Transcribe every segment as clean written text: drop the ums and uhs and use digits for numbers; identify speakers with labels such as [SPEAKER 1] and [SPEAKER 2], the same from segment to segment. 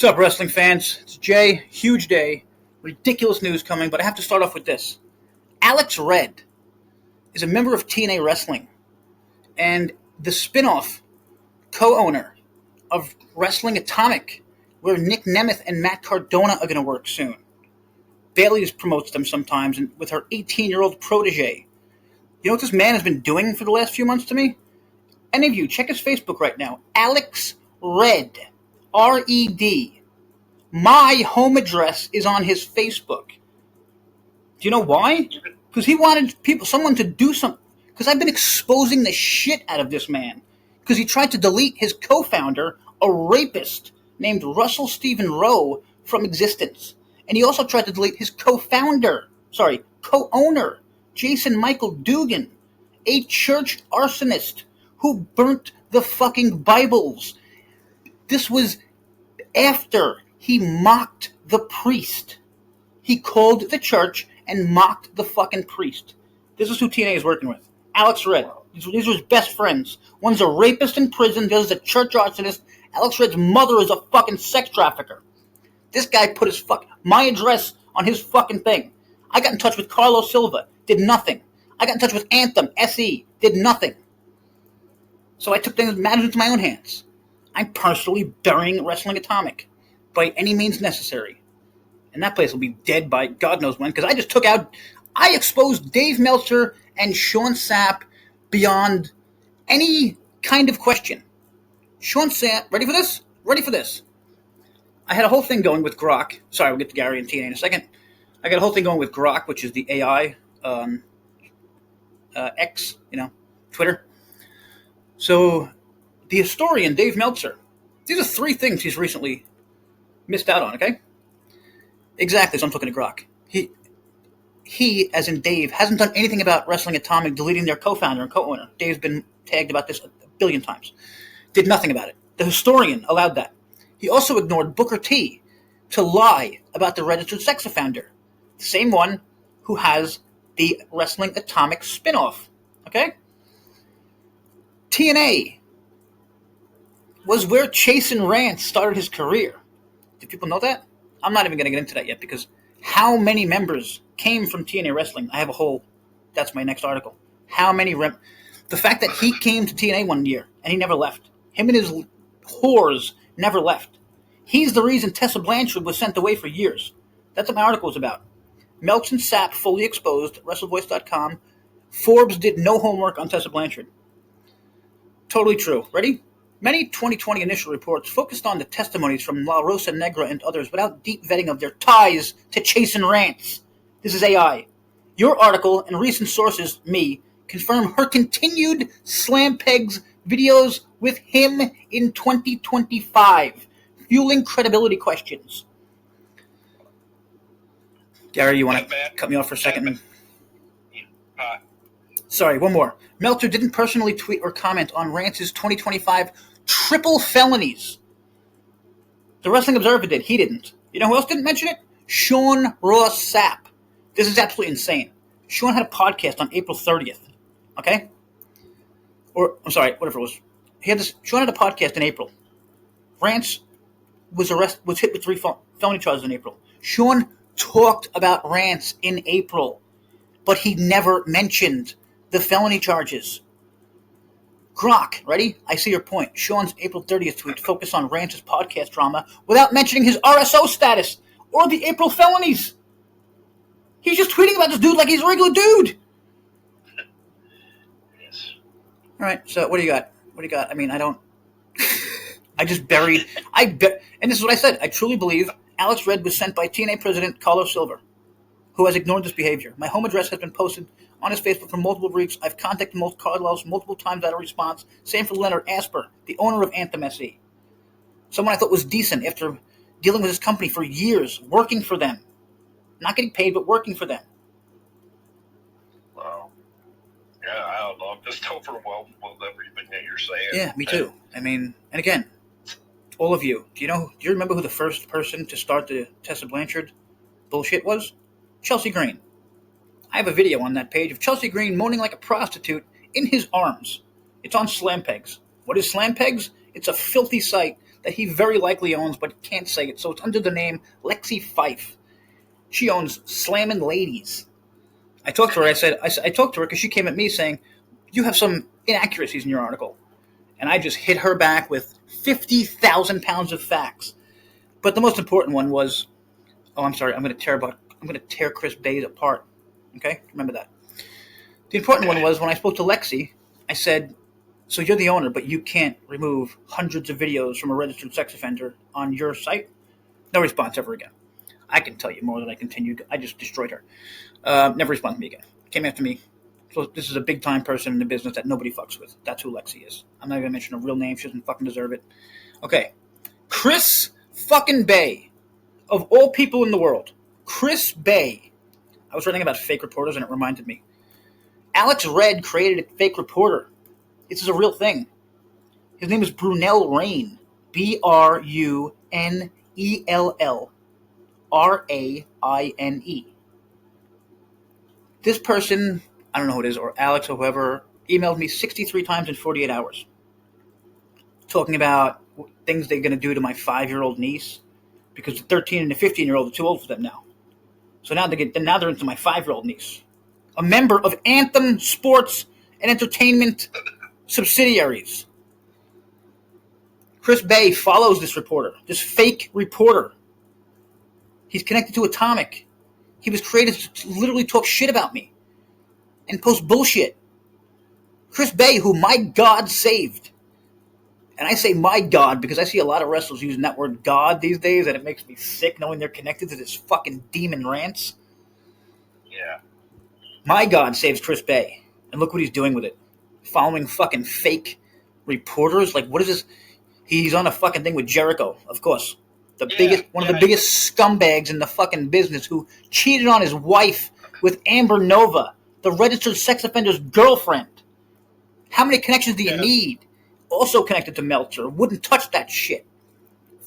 [SPEAKER 1] What's up, wrestling fans? It's Jay. Huge day. Ridiculous news coming, but I have to start off with this. Alex Red is a member of TNA Wrestling and the spin-off co-owner of Wrestling Atomic, where Nick Nemeth and Matt Cardona are going to work soon. Bayley promotes them sometimes and with her 18-year-old protege. You know what this man has been doing for the last few months to me? Any of you, check his Facebook right now. Alex Red. R-E-D. My home address is on his Facebook. Do you know why? Because he wanted someone to do something. Because I've been exposing the shit out of this man. Because he tried to delete his co-founder, a rapist named Russell Stephen Rowe, from existence. And he also tried to delete his co-owner, JaySin Michael Dugan, a church arsonist who burnt the fucking Bibles. This was after he mocked the priest. He called the church and mocked the fucking priest. This is who TNA is working with. Alex Red. These are his best friends. One's a rapist in prison. The other's a church arsonist. Alex Red's mother is a fucking sex trafficker. This guy put my address on his fucking thing. I got in touch with Carlos Silva. Did nothing. I got in touch with Anthem, SE. Did nothing. So I took matters into my own hands. I'm personally burying Wrestling Atomic by any means necessary. And that place will be dead by God knows when, because I exposed Dave Meltzer and Sean Sapp beyond any kind of question. Sean Sapp, ready for this? Ready for this. I had a whole thing going with Grok. Sorry, we'll get to Gary and TNA in a second. I got a whole thing going with Grok, which is the AI X, Twitter. So the historian, Dave Meltzer, these are three things he's recently missed out on, okay? Exactly, so I'm talking to Grok. He, as in Dave, hasn't done anything about Wrestling Atomic deleting their co-founder and co-owner. Dave's been tagged about this a billion times. Did nothing about it. The historian allowed that. He also ignored Booker T to lie about the registered sex offender. The same one who has the Wrestling Atomic spinoff, okay? TNA was where JaySin Rance started his career. Do people know that? I'm not even going to get into that yet because how many members came from TNA Wrestling? I have that's my next article. How many the fact that he came to TNA one year and he never left. Him and his whores never left. He's the reason Tessa Blanchard was sent away for years. That's what my article is about. Meltzer and Sapp fully exposed, WrestleVoice.com. Forbes did no homework on Tessa Blanchard. Totally true. Ready? Many 2020 initial reports focused on the testimonies from La Rosa Negra and others without deep vetting of their ties to JaySin Rance. This is AI. Your article and recent sources, confirm her continued slam pegs videos with him in 2025, fueling credibility questions. Gary, you want to cut me off for a second? Sorry, one more. Meltzer didn't personally tweet or comment on Rance's 2025 triple felonies. The Wrestling Observer did. He didn't. You know who else didn't mention it? Sean Ross Sapp. This is absolutely insane. Sean had a podcast on April 30th. Okay? Or, I'm sorry, whatever it was. Sean had a podcast in April. Rance was hit with 3 felony charges in April. Sean talked about Rance in April, but he never mentioned the felony charges. Grok, ready? I see your point. Sean's April 30th tweet focused on Rance's podcast drama without mentioning his RSO status or the April felonies. He's just tweeting about this dude like he's a regular dude.
[SPEAKER 2] Yes.
[SPEAKER 1] All right, so what do you got? I mean, I just buried. And this is what I said. I truly believe Alex Red was sent by TNA President Carlos Silva, who has ignored this behavior. My home address has been posted on his Facebook for multiple weeks. I've contacted Carlos multiple times without a response. Same for Leonard Asper, the owner of Anthem SE. Someone I thought was decent after dealing with his company for years, working for them. Not getting paid, but working for them.
[SPEAKER 2] Wow. Yeah, I don't know. I'm just overwhelmed with everything that you're saying.
[SPEAKER 1] Yeah, me too. I mean, and again, all of you, do you remember who the first person to start the Tessa Blanchard bullshit was? Chelsea Green. I have a video on that page of Chelsea Green moaning like a prostitute in his arms. It's on Slam Pegs. What is Slam Pegs? It's a filthy site that he very likely owns, but can't say it. So it's under the name Lexi Fife. She owns Slammin' Ladies. I talked to her. I talked to her because she came at me saying, "You have some inaccuracies in your article," and I just hit her back with 50,000 pounds of facts. But the most important one was, oh, I'm sorry, I'm going to tear Chris Bay apart. Okay, remember that. The important one was when I spoke to Lexi, I said, "So you're the owner, but you can't remove hundreds of videos from a registered sex offender on your site?" No response ever again. I can tell you more than I continued. I just destroyed her. Never responded to me again. Came after me. So this is a big time person in the business that nobody fucks with. That's who Lexi is. I'm not even going to mention her real name. She doesn't fucking deserve it. Okay. Chris fucking Bay. Of all people in the world. Chris Bay. I was writing about fake reporters and it reminded me. Alex Red created a fake reporter. This is a real thing. His name is Brunel Rain. BRUNELLRAINE. This person, I don't know who it is, or Alex or whoever, emailed me 63 times in 48 hours. Talking about things they're going to do to my 5-year-old niece. Because the 13 and the 15-year-old are too old for them now. So now they're into my 5-year-old niece. A member of Anthem Sports and Entertainment subsidiaries. Chris Bay follows this reporter, this fake reporter. He's connected to Atomic. He was created to literally talk shit about me and post bullshit. Chris Bay, who my God saved. And I say my God because I see a lot of wrestlers using that word God these days, and it makes me sick knowing they're connected to this fucking demon rants.
[SPEAKER 2] Yeah.
[SPEAKER 1] My God saves Chris Bay. And look what he's doing with it. Following fucking fake reporters. Like, what is this? He's on a fucking thing with Jericho, of course. One of the biggest scumbags in the fucking business who cheated on his wife with Amber Nova, the registered sex offender's girlfriend. How many connections do you need? Also connected to Meltzer. Wouldn't touch that shit.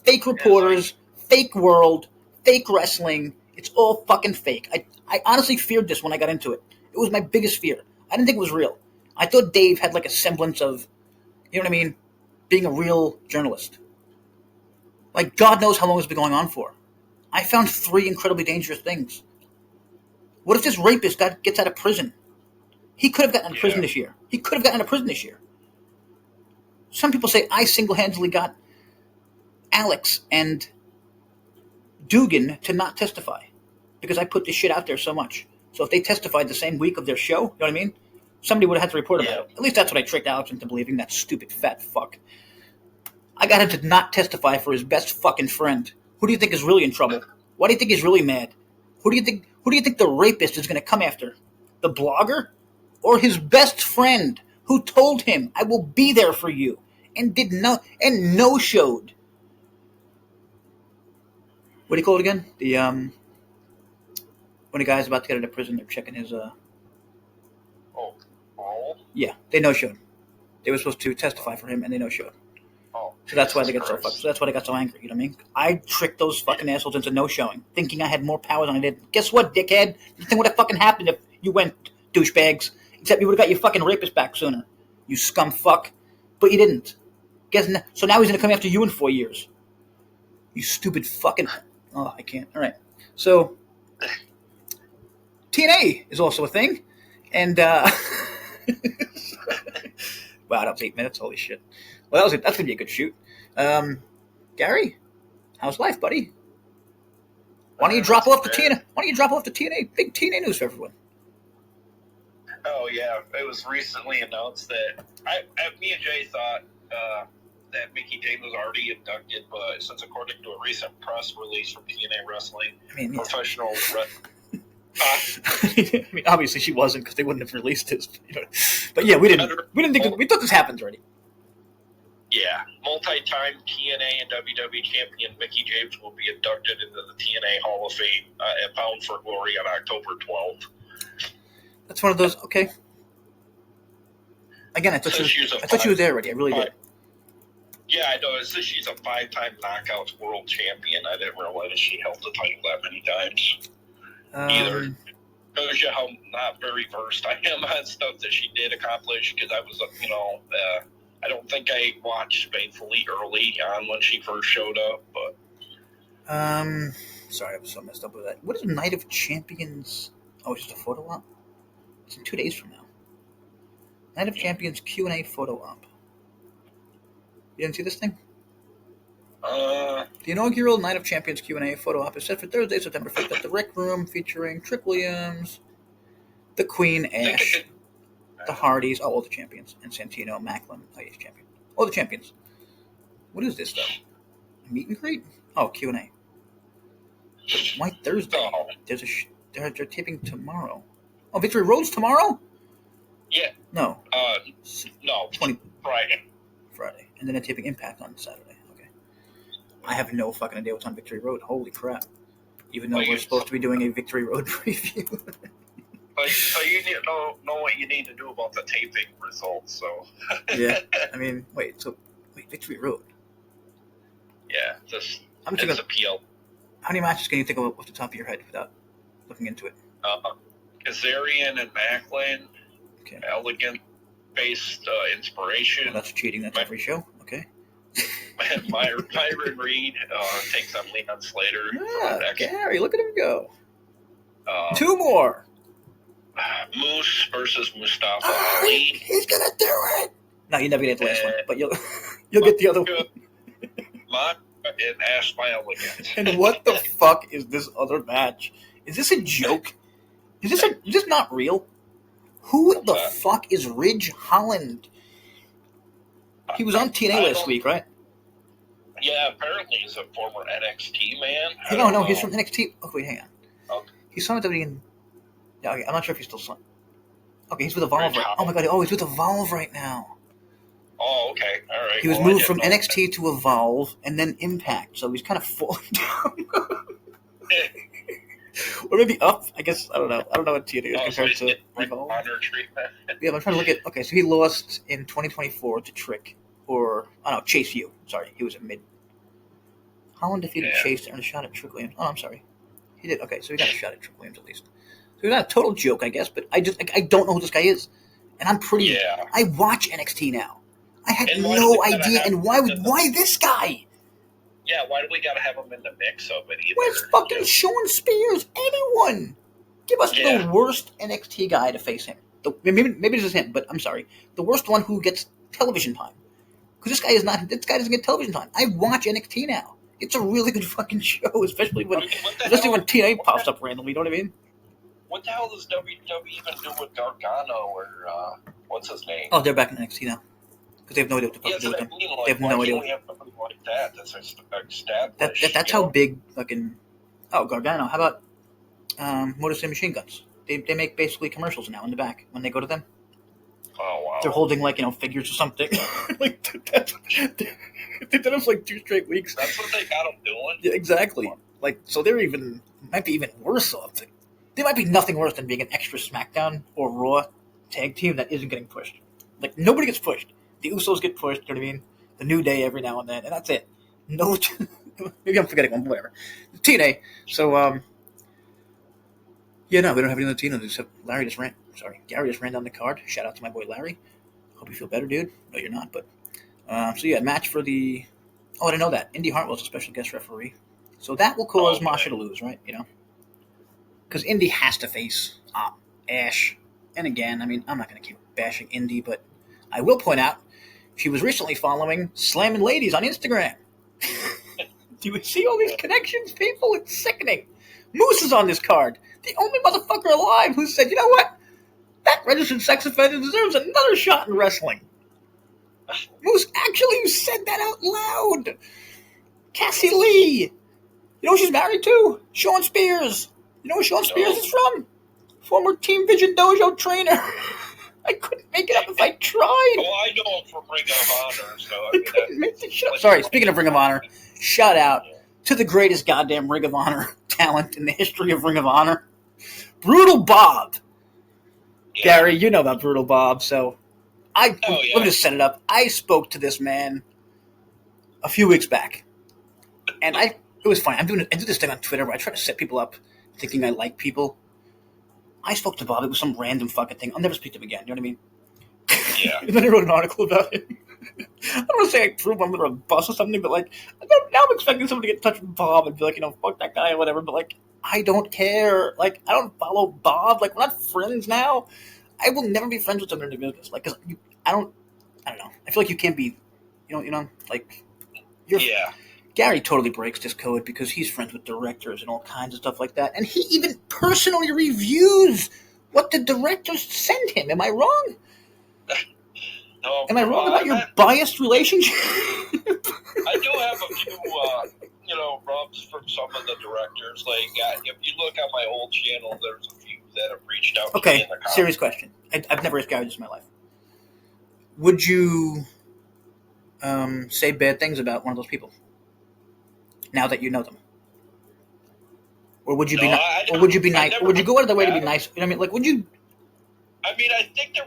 [SPEAKER 1] Fake reporters, fake world, fake wrestling. It's all fucking fake. I honestly feared this when I got into it. It was my biggest fear. I didn't think it was real. I thought Dave had like a semblance of, you know what I mean, being a real journalist. Like, God knows how long it's been going on for. I found 3 incredibly dangerous things. What if this rapist gets out of prison? He could have gotten out of prison this year. Some people say I single-handedly got Alex and Dugan to not testify because I put this shit out there so much. So if they testified the same week of their show, you know what I mean? Somebody would have had to report about it. At least that's what I tricked Alex into believing, that stupid fat fuck. I got him to not testify for his best fucking friend. Who do you think is really in trouble? Why do you think he's really mad? Who do you think the rapist is going to come after? The blogger? Or his best friend who told him, "I will be there for you," and no-showed. What do you call it again? When a guy's about to get out of prison, they're checking his
[SPEAKER 2] parole?
[SPEAKER 1] Yeah, they no-showed. They were supposed to testify for him, and they no-showed. So that's why they got so fucked. So that's why they got so angry. You know what I mean? I tricked those fucking assholes into no-showing, thinking I had more power than I did. Guess what, dickhead? Nothing would have fucking happened if you went, douchebags. Except you would have got your fucking rapist back sooner. You scum fuck. But you didn't. So now he's going to come after you in 4 years. You stupid fucking... Oh, I can't. All right. So, TNA is also a thing. And, wow, that was 8 minutes. Holy shit. Well, that's going to be a good shoot. Gary, how's life, buddy? Why don't you drop off the TNA? Big TNA news for everyone.
[SPEAKER 2] Oh, yeah. It was recently announced that me and Jay thought that Mickie James was already inducted, but since according to a recent press release from TNA Wrestling, professional wrestling.
[SPEAKER 1] I mean, obviously she wasn't because they wouldn't have released this. You know. But yeah, we didn't think we thought this happened already.
[SPEAKER 2] Yeah, multi-time TNA and WWE champion Mickie James will be inducted into the TNA Hall of Fame at Bound for Glory on October 12th.
[SPEAKER 1] That's one of those. Okay. Again, I thought she was there already. I really did.
[SPEAKER 2] Yeah, I know. It says she's a 5-time Knockouts World Champion. I didn't realize she held the title that many times. Either. Shows you how not very versed I am on stuff that she did accomplish, because I was, I don't think I watched Faithfully early on when she first showed up, but
[SPEAKER 1] sorry, I was so messed up with that. What is Night of Champions? Oh, it's just a photo op. It's in 2 days from now. Night of Champions Q&A photo op. You didn't see this thing? The inaugural Night of Champions Q&A photo op is set for Thursday, September 5th at the Rec Room, featuring Trick Williams, the Queen, Ash, the Hardys, all the champions, and Santino, Macklin, he's champion. All the champions. What is this, though? A meet and greet? Oh, Q&A. Why Thursday?
[SPEAKER 2] Oh.
[SPEAKER 1] There's they're taping tomorrow. Oh, Victory Road's tomorrow?
[SPEAKER 2] Yeah.
[SPEAKER 1] No.
[SPEAKER 2] No.
[SPEAKER 1] 20
[SPEAKER 2] Friday.
[SPEAKER 1] And then they're taping Impact on Saturday. Okay. I have no fucking idea what's on Victory Road. Holy crap. Even though we're supposed to be doing a Victory Road preview.
[SPEAKER 2] So you need to know what you need to do about the taping results, so...
[SPEAKER 1] Yeah. I mean, wait, Victory Road?
[SPEAKER 2] Yeah, it's a PL.
[SPEAKER 1] How many matches can you think of off the top of your head without looking into it?
[SPEAKER 2] Kazarian and Macklin.
[SPEAKER 1] Okay.
[SPEAKER 2] Elegant-based Inspiration.
[SPEAKER 1] Well, that's cheating. That's every show. Okay.
[SPEAKER 2] Myron Reed takes on Leon Slater.
[SPEAKER 1] Yeah, Gary, look at him go. 2 more.
[SPEAKER 2] Moose versus Mustafa Ali.
[SPEAKER 1] He's gonna do it. No, you never get the last one, but you'll get the other one.
[SPEAKER 2] And Ash by Elegant.
[SPEAKER 1] And what the fuck is this other match? Is this a joke? Is this not real? Who the fuck is Ridge Holland? He was on TNA last week, right?
[SPEAKER 2] Yeah, apparently he's a former NXT man.
[SPEAKER 1] No, he's from NXT. Oh, wait, hang on.
[SPEAKER 2] Okay.
[SPEAKER 1] He's on WWE in... Yeah, okay, I'm not sure if he's still son. Okay, he's with Evolve right... Oh my god, he's with Evolve right now.
[SPEAKER 2] Oh, okay, all right.
[SPEAKER 1] He was moved from NXT to Evolve and then Impact, so he's kind of falling down. Or maybe up, I guess. I don't know what TNA is compared to Evolve. Yeah, I'm trying to look at... Okay, so he lost in 2024 to Trick. Or, I don't know, Chase U. Sorry, he was at mid. Holland defeated Chase to earn a shot at Trick Williams. Oh, I'm sorry. He did. Okay, so he got a shot at Trick Williams at least. So he's not a total joke, I guess, but I don't know who this guy is. And I'm pretty... Yeah. I watch NXT now. I had no idea. And why this guy?
[SPEAKER 2] Yeah, why do we got to have him in the mix of it either?
[SPEAKER 1] Where's fucking Sean Spears? Anyone? Give us the worst NXT guy to face him. Maybe this is him, but I'm sorry. The worst one who gets television time. Because this guy doesn't get television time. I watch NXT now. It's a really good fucking show, especially when TNA pops up randomly, you know what I mean?
[SPEAKER 2] What the hell does WWE even do with Gargano or, what's his name?
[SPEAKER 1] Oh, they're back in NXT now. Because they have no idea what to do with them. They have no idea.
[SPEAKER 2] We have somebody like that that's established.
[SPEAKER 1] That's how big fucking... Oh, Gargano. How about Motor City Machine Guns? They make basically commercials now in the back when they go to them.
[SPEAKER 2] Oh, wow.
[SPEAKER 1] They're holding, figures or something. They did it for 2 straight weeks.
[SPEAKER 2] That's what they got them doing?
[SPEAKER 1] Yeah, exactly. So they're might be even worse off. They might be nothing worse than being an extra SmackDown or Raw tag team that isn't getting pushed. Nobody gets pushed. The Usos get pushed, you know what I mean? The New Day every now and then, and that's it. No, maybe I'm forgetting one, whatever. TNA. So, we don't have any other TNA except Gary just ran down the card. Shout out to my boy Larry. Hope you feel better, dude. No, you're not, but... match for the... Oh, I didn't know that. Indy Hartwell's a special guest referee. So that will cause Masha to lose, right? Because Indy has to face Ash. And again, I'm not going to keep bashing Indy, but I will point out she was recently following Slammin' Ladies on Instagram. Do you see all these connections, people? It's sickening. Moose is on this card. The only motherfucker alive who said, you know what? That registered sex offender deserves another shot in wrestling. Moose, actually, you said that out loud. Cassie Lee. You know who she's married to? Sean Spears. You know who Sean Spears is from? Former Team Vision Dojo trainer. I couldn't make it up if I tried.
[SPEAKER 2] Well, I know him from Ring of Honor, so
[SPEAKER 1] I couldn't make the shit up. Sorry, speaking of Ring of Honor, shout out to the greatest goddamn Ring of Honor talent in the history of Ring of Honor, Brutal Bob. Yeah. Gary, you know about Brutal Bob, so let me just set it up. I spoke to this man a few weeks back, and it was funny. I do this thing on Twitter where I try to set people up thinking I like people. I spoke to Bob. It was some random fucking thing. I'll never speak to him again. You know what I mean?
[SPEAKER 2] Yeah.
[SPEAKER 1] And then I wrote an article about him. I don't want to say I threw him under a bus or something, but like, now I'm expecting someone to get in touch with Bob and be like, fuck that guy or whatever. But like, I don't care. Like, I don't follow Bob. Like, we're not friends now. I will never be friends with someone in the business. Like, cause I don't know. I feel like you can't be, like,
[SPEAKER 2] Yeah.
[SPEAKER 1] Gary totally breaks this code because he's friends with directors and all kinds of stuff like that, and he even personally reviews what the directors send him. Am I wrong?
[SPEAKER 2] No,
[SPEAKER 1] Am I wrong about your biased relationship?
[SPEAKER 2] I do have a few, rubs from some of the directors. Like, if you look at my old channel, there's a few that have reached out to me in the comments.
[SPEAKER 1] Serious question. I've never asked Gary this in my life. Would you say bad things about one of those people now that you know them? Or would you be nice? Or would you be nice? Or would you go out of the way to be nice? I mean, like, would you?
[SPEAKER 2] I mean, I think there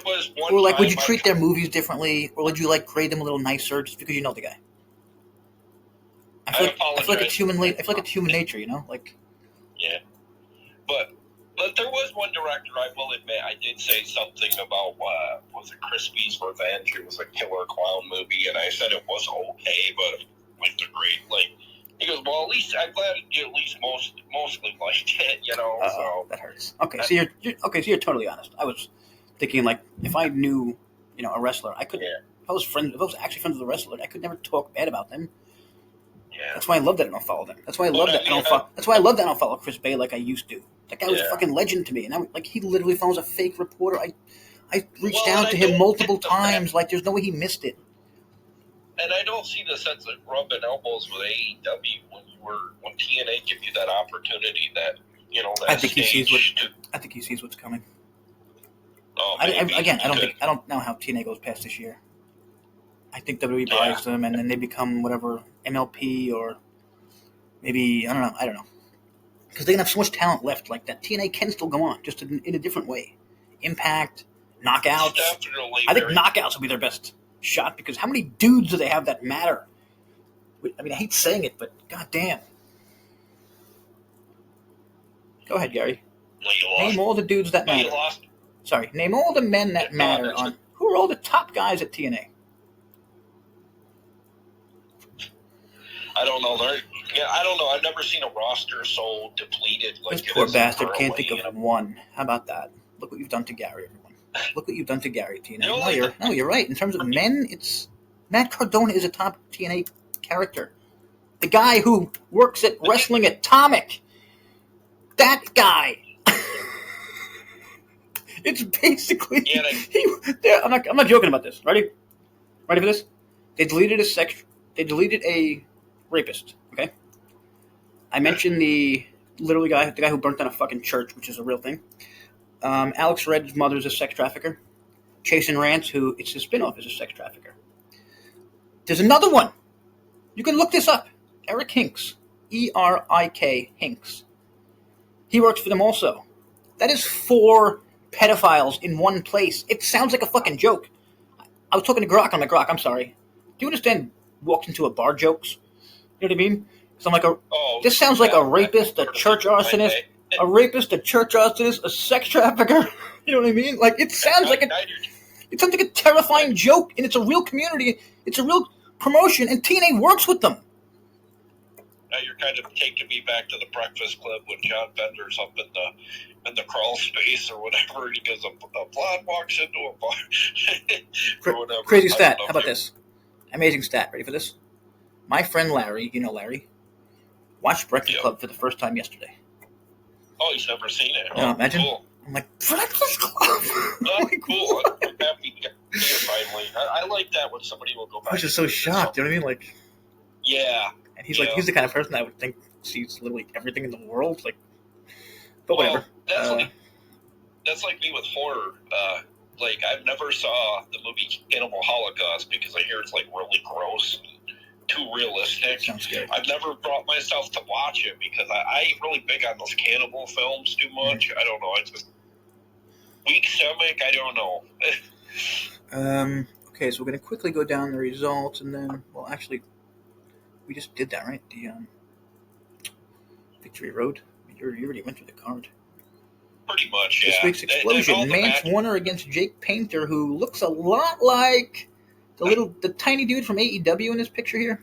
[SPEAKER 2] was one.
[SPEAKER 1] Or like, would you treat their movies differently, or would you like grade them a little nicer just because you know the guy? I feel like it's human. I feel like it's human nature, like.
[SPEAKER 2] Yeah, but there was one director, I will admit, I did say something about was it Crispy's Revenge? It was a killer clown movie, and I said it was okay, but it wasn't great. Like, he goes, well, at least I'm glad you at least mostly liked it, so
[SPEAKER 1] that hurts. Okay, so you're totally honest. I was thinking, like, if I knew, a wrestler, I could. Yeah. If I was actually friends with a wrestler, I could never talk bad about them.
[SPEAKER 2] Yeah.
[SPEAKER 1] That's why I love that I don't follow them. That's why I love that I don't follow. That's why I love that I don't follow Chris Bay like I used to. That guy was a fucking legend to me, and he literally follows a fake reporter. I reached out to him multiple times. Like, there's no way he missed it.
[SPEAKER 2] And I don't see the sense of rubbing elbows with AEW when TNA give you that opportunity. That that
[SPEAKER 1] I think he sees what's coming.
[SPEAKER 2] Oh,
[SPEAKER 1] I don't know how TNA goes past this year. I think WWE buys them, and then they become whatever MLP or maybe I don't know, because they have so much talent left. Like that, TNA can still go on, just in a different way. Impact, Knockouts. I think Knockouts will be their best shot because how many dudes do they have that matter? I mean, I hate saying it, but goddamn. Go ahead, Gary. Name all the dudes that matter. Sorry, name all the men that matter on. Who are all the top guys at TNA?
[SPEAKER 2] I don't know. I don't know. I've never seen a roster so depleted. Like
[SPEAKER 1] this poor bastard can't think of one. How about that? Look what you've done to Gary, everyone. Look what you've done to Gary, TNA. No, you're right. In terms of men, it's Matt Cardona is a top TNA character. The guy who works at Wrestling Atomic. That guy. It's basically. I'm not joking about this. Ready for this? They deleted a rapist. Okay. I mentioned the guy who burnt down a fucking church, which is a real thing. Alex Red's mother's a sex trafficker. Chasen Rance, who it's a spinoff, is a sex trafficker. There's another one. You can look this up. Eric Hinks. ERIK Hinks. He works for them also. That is 4 pedophiles in one place. It sounds like a fucking joke. I was talking to Grok. I'm like, Grok, I'm sorry. Do you understand walked into a bar jokes? You know what I mean? So I'm like, this sounds like a rapist, a church arsonist, a sex trafficker. You know what I mean? Like, it sounds like a terrifying joke, and it's a real community. It's a real promotion, and TNA works with them.
[SPEAKER 2] Now you're kind of taking me back to the Breakfast Club when John Bender's up in the crawl space or whatever, because a blonde walks into a bar.
[SPEAKER 1] Crazy stat. How about this? Amazing stat. Ready for this? My friend Larry, Larry, watched Breakfast Club for the first time yesterday.
[SPEAKER 2] Oh, he's never seen it.
[SPEAKER 1] No, imagine.
[SPEAKER 2] Cool.
[SPEAKER 1] I'm like, Breakfast Club?
[SPEAKER 2] That's cool. I'm happy to see it finally. I like that when somebody will go back.
[SPEAKER 1] I was just so shocked. You know what I mean? Like,
[SPEAKER 2] yeah.
[SPEAKER 1] And he's he's the kind of person I would think sees literally everything in the world. Like, but whatever.
[SPEAKER 2] That's like me with horror. Like, I've never saw the movie Cannibal Holocaust because I hear it's like really gross and too realistic.
[SPEAKER 1] Sounds good.
[SPEAKER 2] I've never brought myself to watch it because I ain't really big on those cannibal films too much. I don't know. It's just weak stomach. I don't know.
[SPEAKER 1] Okay, so we're going to quickly go down the results and then, well, actually, we just did that, right? The Victory Road. You already went through the card.
[SPEAKER 2] Pretty much, yeah.
[SPEAKER 1] This week's explosion. Mance Warner against Jake Painter, who looks a lot like the tiny dude from AEW in this picture here,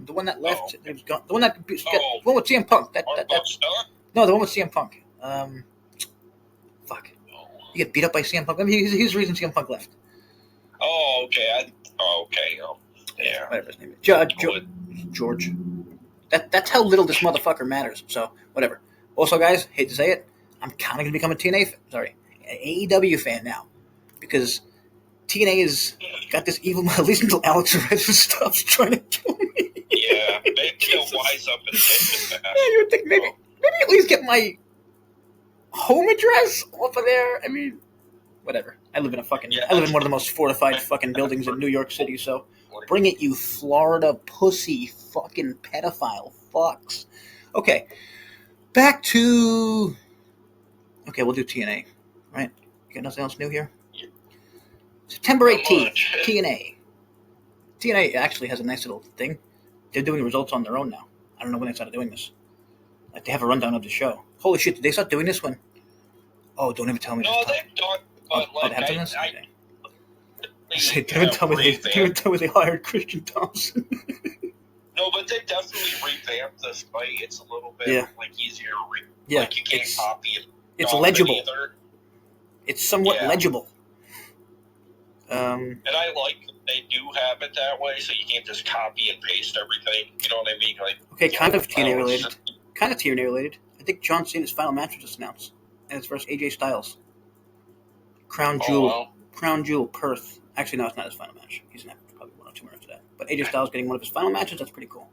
[SPEAKER 1] the one that left, the one that the one with CM Punk. No, the one with CM Punk. Fuck. You get beat up by CM Punk. I mean, he's the reason CM Punk left.
[SPEAKER 2] Oh, okay. Yeah.
[SPEAKER 1] Whatever his name is. George. That's how little this motherfucker matters. So, whatever. Also, guys, hate to say it, I'm kind of going to become an AEW fan now. Because TNA has got this evil, at least until Alex Perez stops trying to kill me.
[SPEAKER 2] Yeah, maybe they'll wise up and take this.
[SPEAKER 1] Yeah, you would think maybe at least get my home address off of there. I mean, whatever. I live in one of the most fortified fucking buildings in New York City, so bring it, you Florida pussy fucking pedophile fucks. Okay, back to... Okay, we'll do TNA, right? You got nothing else new here? September 18th, TNA. TNA actually has a nice little thing. They're doing results on their own now. I don't know when they started doing this. Like, they have a rundown of the show. Holy shit, did they start doing this one? Oh, don't even tell me.
[SPEAKER 2] No, they've done. But
[SPEAKER 1] they have done this? Okay. Don't even tell me they hired Christian Thompson.
[SPEAKER 2] No, but they definitely revamped this fight. It's a little bit easier to read.
[SPEAKER 1] Yeah,
[SPEAKER 2] like you can't copy it.
[SPEAKER 1] It's legible. It's somewhat legible.
[SPEAKER 2] And I like that they do have it that way, so you can't just copy and paste everything. You know what I mean? Like,
[SPEAKER 1] okay, kind of TNA related. I think John Cena's final match was just announced, and it's versus AJ Styles. Crown Jewel, Perth. Actually, no, it's not his final match. He's gonna have probably 1 or 2 more after that. But AJ Styles getting one of his final matches. That's pretty cool.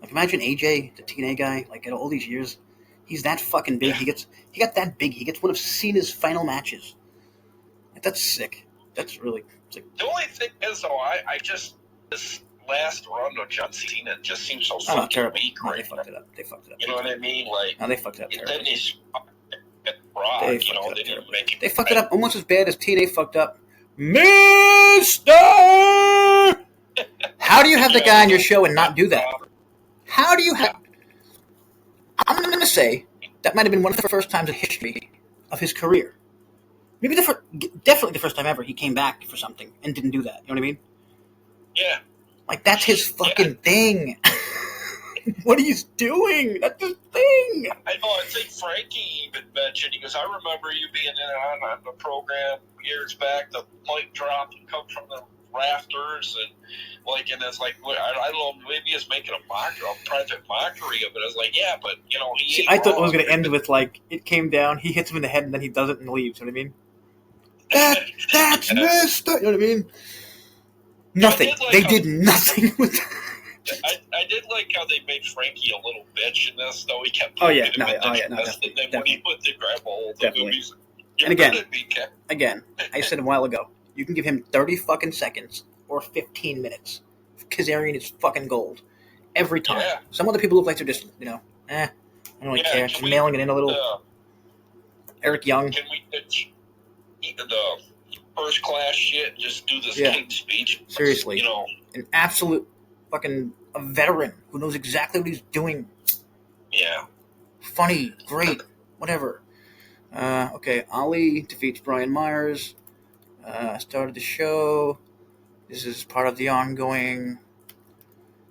[SPEAKER 1] Like, imagine AJ, the TNA guy. Like, in all these years, he's that fucking big. He got that big. He gets one of Cena's final matches. Like, that's sick. That's really sick.
[SPEAKER 2] The only thing is, though, I just this last run of John Cena just seems so fucking weak.
[SPEAKER 1] No, they fucked it up.
[SPEAKER 2] You know what I mean? Like,
[SPEAKER 1] no, they fucked it up.
[SPEAKER 2] Then he's Brock.
[SPEAKER 1] They fucked it up almost as bad as TNA fucked up. Mister! How do you have the guy on your show and not do that? How do you have... I'm going to say that might have been one of the first times in history of his career. Maybe definitely the first time ever he came back for something and didn't do that. You know what I mean?
[SPEAKER 2] Yeah.
[SPEAKER 1] Like, that's his fucking thing. What are you doing? That's his thing.
[SPEAKER 2] I know. I think Frankie even mentioned, he goes, I remember you being on the program years back, the mic drop and come from the rafters, and it's like, I don't know, maybe it's making a private mockery of it. I was like, yeah, but, he
[SPEAKER 1] I thought it was going to end with, like, it came down, he hits him in the head, and then he does it and leaves. You know what I mean? That's Mister. You know what I mean? Nothing. They did nothing with that.
[SPEAKER 2] I did like how they made Frankie a little bitch in this, though. He kept
[SPEAKER 1] definitely.
[SPEAKER 2] When he put the grab hold of him,
[SPEAKER 1] and again, I said a while ago, you can give him 30 fucking seconds or 15 minutes. Kazarian is fucking gold. Every time. Yeah. Some other people look like they're just, I don't really care. Just mailing it in a little. Eric Young.
[SPEAKER 2] Can we ditch the first class shit and just do this King speech?
[SPEAKER 1] Seriously. An absolute fucking a veteran who knows exactly what he's doing.
[SPEAKER 2] Yeah.
[SPEAKER 1] Funny, great, whatever. Okay, Ali defeats Brian Myers. Started the show. This is part of the ongoing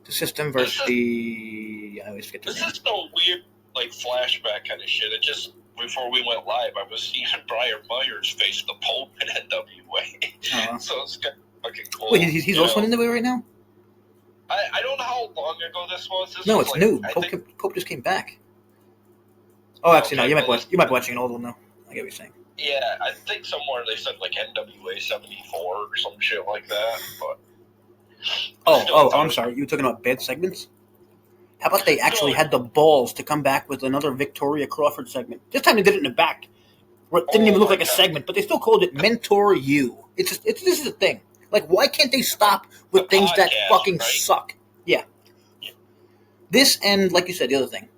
[SPEAKER 1] the system versus I always forget the name.
[SPEAKER 2] This is no weird flashback kind of shit. It just before we went live, I was seeing Brian Myers face the Pope in NWA. So it's kind of fucking cool.
[SPEAKER 1] Wait, he's also in NWA right now?
[SPEAKER 2] I don't know how long ago this was.
[SPEAKER 1] It's new. Pope just came back. Oh, actually, no. You might be watching an old one, though. I get what you're saying.
[SPEAKER 2] Yeah, I think somewhere they said NWA 74 or some shit like that. But
[SPEAKER 1] I'm sorry. You were talking about bad segments? How about they actually had the balls to come back with another Victoria Crawford segment? This time they did it in the back. It didn't even look like a segment, but they still called it Mentor You. This is a thing. Like, why can't they stop with things that fucking suck? Yeah. This and, like you said, the other thing.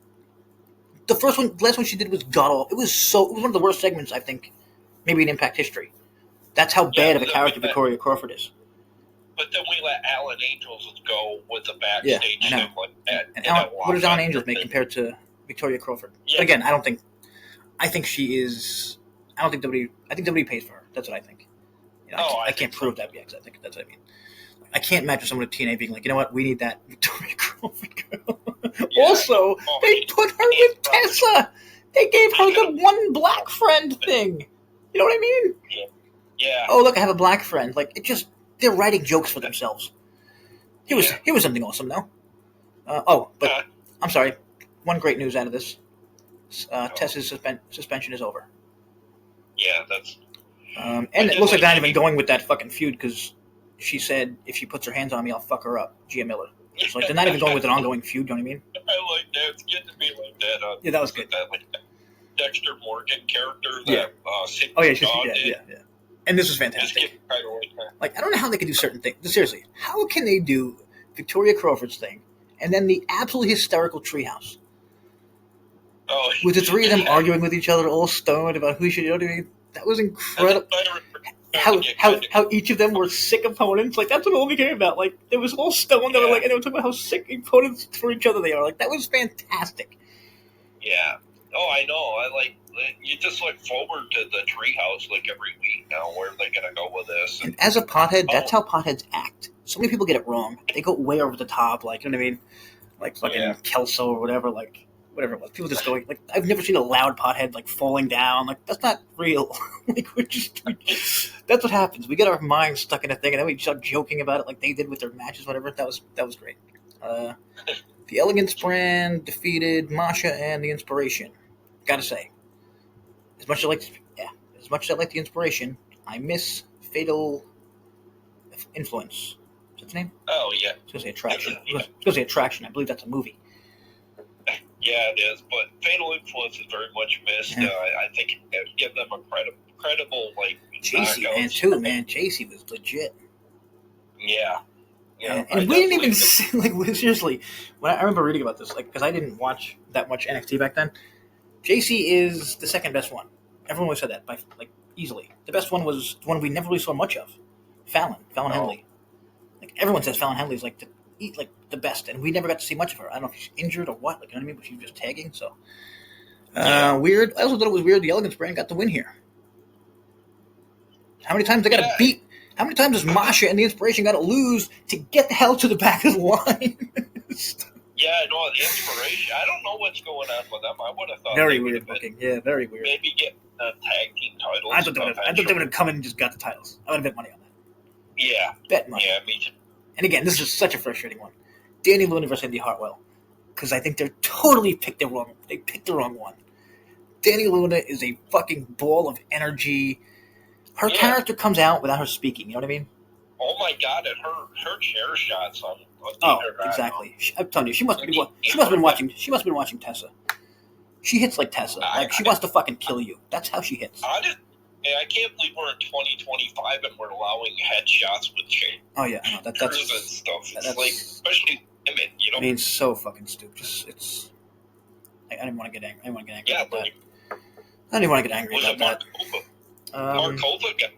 [SPEAKER 1] The last one she did was god-awful. It was one of the worst segments, I think, maybe in Impact history. That's how bad of a character Victoria Crawford is.
[SPEAKER 2] But then we let Alan Angels go with the backstage
[SPEAKER 1] thing like that. And what does Alan Angels make compared to Victoria Crawford? Yeah. But again, I think she is... I think WWE pays for her. That's what I think. You know, I can't prove that yet, because I think that's what I mean. I can't imagine someone at TNA being like, you know what, we need that Victoria Crawford girl.
[SPEAKER 2] Yeah.
[SPEAKER 1] Also, they put her with Tessa. They gave her the one black friend thing. You know what I mean?
[SPEAKER 2] Yeah.
[SPEAKER 1] Oh, look, I have a black friend. Like, it just, they're writing jokes for themselves. Here was something awesome, though. But I'm sorry. One great news out of this. Tessa's suspension is over.
[SPEAKER 2] Yeah, that's...
[SPEAKER 1] and it looks like they're not even going with that fucking feud, because she said, if she puts her hands on me, I'll fuck her up. Gia Miller. It's like, they're not even going with an ongoing feud, you know what I mean?
[SPEAKER 2] I like that. It's good to be like that.
[SPEAKER 1] Yeah, that was good.
[SPEAKER 2] That, like, Dexter Morgan character that
[SPEAKER 1] yeah. And this was fantastic. Like, I don't know how they can do certain things. Seriously, how can they do Victoria Crawford's thing and then the absolutely hysterical treehouse? With the three of them arguing with each other, all stoned about who should, you know what I mean? That was incredible. How each of them were sick opponents. Like, that's what all we cared about. Like, they was all stoned. They were like, and they were talking about how sick opponents for each other they are. Like, that was fantastic.
[SPEAKER 2] Yeah. Oh, I know. You just look forward to the treehouse like every week now. Where are they gonna go with this?
[SPEAKER 1] And as a pothead, that's how potheads act. So many people get it wrong. They go way over the top. Like, you know what I mean? Like fucking Kelso or whatever. Like, whatever it was. People just going, like, I've never seen a loud pothead, like, falling down. Like, that's not real. Like, that's what happens. We get our minds stuck in a thing, and then we start joking about it like they did with their matches, whatever. That was great. The Elegance brand defeated Masha and the Inspiration. Gotta say, as much as I like the Inspiration, I miss Fatal Influence. Is that the name?
[SPEAKER 2] Oh, yeah.
[SPEAKER 1] I was going to say Attraction. I was going to say Attraction. I believe that's a movie.
[SPEAKER 2] Yeah, it is, but Fatal Influence is very much missed. Yeah. I think it give them a credible like.
[SPEAKER 1] JaySin, man, too, man. JaySin was legit.
[SPEAKER 2] Yeah. Yeah,
[SPEAKER 1] and we didn't even see, like, seriously, when I remember reading about this, like, because I didn't watch that much NXT back then. JaySin is the second best one. Everyone always said that, by like, easily. The best one was the one we never really saw much of. Fallon Henley. Like, everyone says Fallon Henley is like the best, and we never got to see much of her. I don't know if she's injured or what, like, you know what I mean? But she's just tagging, so weird. I also thought it was weird the Elegance brand got the win here. How many times they got to beat? How many times does Masha and the Inspiration got to lose to get the hell to the back of the line?
[SPEAKER 2] Yeah, no, the Inspiration. I don't know what's going on with them. I would have thought
[SPEAKER 1] very weird looking. Yeah, very weird.
[SPEAKER 2] Maybe get the tag team titles.
[SPEAKER 1] I thought they would have come in and just got the titles. I would have bet money on that.
[SPEAKER 2] Yeah,
[SPEAKER 1] bet money.
[SPEAKER 2] Yeah, me too.
[SPEAKER 1] And again, this is such a frustrating one. Danny Luna versus Indy Hartwell, because I think they're totally picked the wrong. They picked the wrong one. Danny Luna is a fucking ball of energy. Her character comes out without her speaking. You know what I mean?
[SPEAKER 2] Oh my god! And her chair shots on
[SPEAKER 1] exactly. I'm telling you, she must have been watching Tessa. She hits like Tessa. Like, she wants to fucking kill you. That's how she hits.
[SPEAKER 2] I can't believe we're in 2025 and we're allowing headshots with chair.
[SPEAKER 1] Oh yeah, I know that's
[SPEAKER 2] and stuff. It's like, especially women, you know.
[SPEAKER 1] I mean, so fucking stupid. It's. I didn't want to get angry. About that. I didn't want to get angry about that.
[SPEAKER 2] Mark Kova got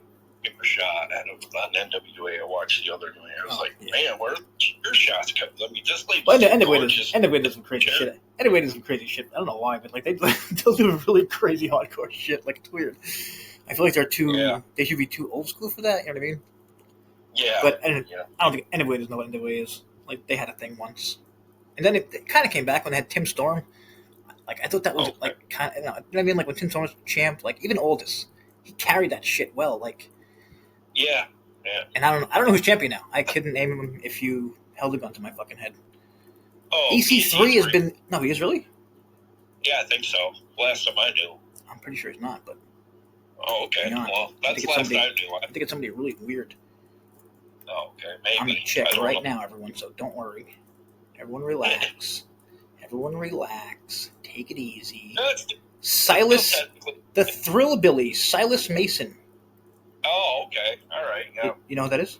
[SPEAKER 2] a shot at him on NWA. I watched the other night. I was man, where are your shots coming? I mean, just like
[SPEAKER 1] NWA does some crazy shit. NWA does some crazy shit. I don't know why, but like they'll do really crazy hardcore shit. Like, it's weird. I feel like they're too. Yeah. They should be too old school for that. You know what I mean?
[SPEAKER 2] Yeah.
[SPEAKER 1] But I don't think NWA doesn't know what NWA is. Like, they had a thing once, and then it kind of came back when they had Tim Storm. Like, I thought that was like kind of. You know what I mean? Like, when Tim Storm was champ, like, even Aldous, he carried that shit well. Like.
[SPEAKER 2] Yeah.
[SPEAKER 1] And I don't know who's champion now. I couldn't name him if you held a gun to my fucking head.
[SPEAKER 2] Oh,
[SPEAKER 1] EC3 has been. No, he is really.
[SPEAKER 2] Yeah, I think so. Last time I knew.
[SPEAKER 1] I'm pretty sure he's not, but.
[SPEAKER 2] Oh, okay. Well, that's last time I knew.
[SPEAKER 1] I think it's somebody really weird.
[SPEAKER 2] Oh, okay. Maybe.
[SPEAKER 1] I'm going to check right now, everyone, so don't worry. Everyone relax. Everyone relax. Take it easy. Silas, the Thrillbilly, Silas Mason.
[SPEAKER 2] Oh, okay. All right. Yeah.
[SPEAKER 1] You know who that is?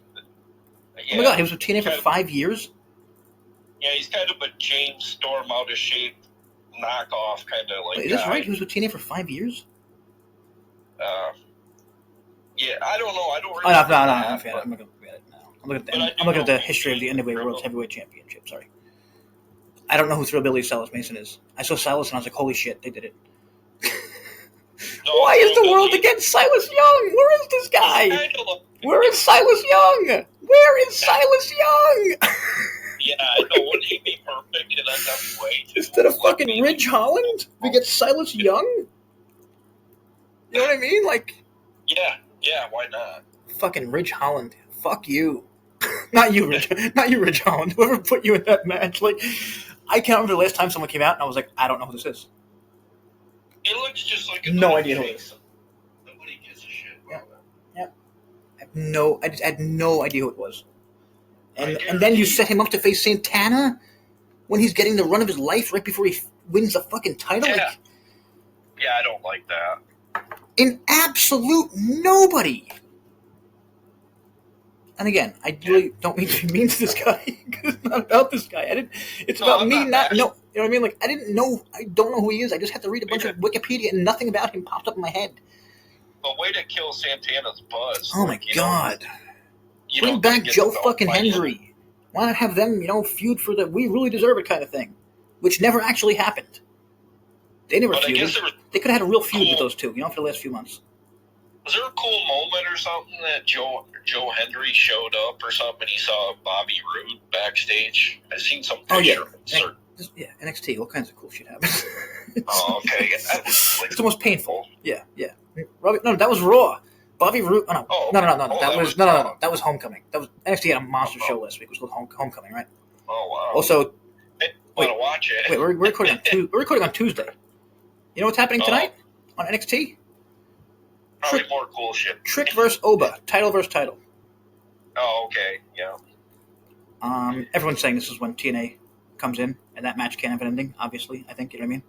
[SPEAKER 2] Yeah.
[SPEAKER 1] Oh my god, he was with TNA for 5 years?
[SPEAKER 2] Yeah, he's kind of a James Storm out of shape knockoff kind of like.
[SPEAKER 1] Wait, is this right? He was with TNA for 5 years?
[SPEAKER 2] Yeah, I don't know. I don't really.
[SPEAKER 1] No, I'm not going to look at it now. I'm looking at the history of the NWA World Heavyweight Championship. Sorry. I don't know who Thrillbilly Silas Mason is. I saw Silas and I was like, holy shit, they did it.
[SPEAKER 2] No,
[SPEAKER 1] Why is the world against Silas Young? Where is this guy? Where is Silas Young? Where is Silas Young?
[SPEAKER 2] Yeah, I know. Wouldn't he be perfect in NWA?
[SPEAKER 1] Instead of fucking Ridge Holland, we get Silas Young? You know what I mean? Like,
[SPEAKER 2] yeah, why not?
[SPEAKER 1] Fucking Ridge Holland. Fuck you. Not you, Ridge Holland. Whoever put you in that match. Like, I can't remember the last time someone came out and I was like, I don't know who this is.
[SPEAKER 2] He looks just like a
[SPEAKER 1] no idea who it is.
[SPEAKER 2] Nobody gives a shit about that.
[SPEAKER 1] Yeah. I just had no idea who it was. And then you set him up to face Santana when he's getting the run of his life right before he wins the fucking title.
[SPEAKER 2] Yeah,
[SPEAKER 1] like,
[SPEAKER 2] I don't like that.
[SPEAKER 1] An absolute nobody. And again, I really don't mean to be mean to this guy because it's not about this guy. It's about me not know. You know what I mean? Like, I don't know who he is. I just had to read a bunch of Wikipedia and nothing about him popped up in my head.
[SPEAKER 2] The way to kill Santana's buzz.
[SPEAKER 1] Oh my god. Bring back Joe fucking Hendry. Why not have them, feud for the we really deserve it kind of thing? Which never actually happened. They never feuded. They could have had a real feud with those two, for the last few months.
[SPEAKER 2] Was there a cool moment or something that Joe Hendry showed up or something? He saw Bobby Roode backstage. I've seen some picture.
[SPEAKER 1] Yeah, NXT. All kinds of cool shit happens.
[SPEAKER 2] Oh, okay. It's
[SPEAKER 1] almost painful. Yeah. No, that was Raw. Bobby Roode. No. That was Homecoming. That was NXT had a monster show last week. It was Homecoming, right?
[SPEAKER 2] Oh wow.
[SPEAKER 1] Also,
[SPEAKER 2] I want to watch it.
[SPEAKER 1] Wait, we're recording on Tuesday. You know what's happening tonight on NXT?
[SPEAKER 2] Probably more cool shit.
[SPEAKER 1] Trick versus Oba. Title versus title.
[SPEAKER 2] Oh, okay. Yeah.
[SPEAKER 1] Everyone's saying this is when TNA comes in, and that match can't have an ending. Obviously, I think you know what